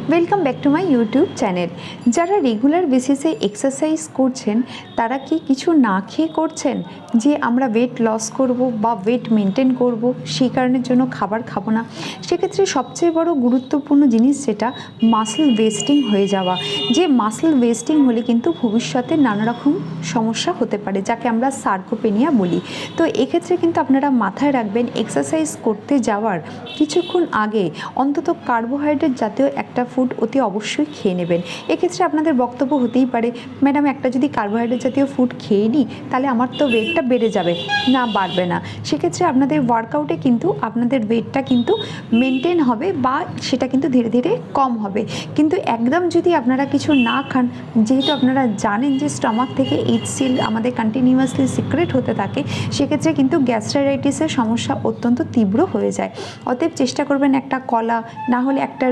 Welcome back to my YouTube channel. যারা regular বেসিসে exercise করছেন তারা কি কিছু না খেয়ে করছেন যে আমরা ওয়েট লস করব বা ওয়েট মেনটেন করব, সেই কারণের জন্য খাবার খাবো না? সেক্ষেত্রে সবচেয়ে বড় গুরুত্বপূর্ণ জিনিস যেটা মাসল ওয়েস্টিং হয়ে যাওয়া, যে মাসল ওয়েস্টিং হলে কিন্তু ভবিষ্যতে নানা রকম সমস্যা হতে পারে, যাকে আমরা সার্কোপেনিয়া বলি। তো এক্ষেত্রে কিন্তু আপনারা মাথায় রাখবেন, এক্সারসাইজ করতে যাওয়ার কিছুক্ষণ আগে অন্তত কার্বোহাইড্রেট জাতীয় একটা ফুড অতি অবশ্যই খেয়ে নেবেন। এক্ষেত্রে আপনাদের বক্তব্য হতেই পারে, ম্যাডাম একটা যদি কার্বোহাইড্রেট জাতীয় ফুড খেয়ে নিই তাহলে আমার তো ওয়েটটা বেড়ে যাবে। না, বাড়বে না। সেক্ষেত্রে আপনাদের ওয়ার্কআউটে কিন্তু আপনাদের ওয়েটটা কিন্তু মেনটেন হবে বা সেটা কিন্তু ধীরে ধীরে কম হবে। কিন্তু একদম যদি আপনারা কিছু না খান, যেহেতু আপনারা জানেন যে স্টমাক থেকে HCl আমাদের কন্টিনিউয়াসলি সিক্রেট হতে থাকে, সেক্ষেত্রে কিন্তু গ্যাস্ট্রাইটিসের সমস্যা অত্যন্ত তীব্র হয়ে যায়। অতএব চেষ্টা করবেন একটা কলা, না হলে একটা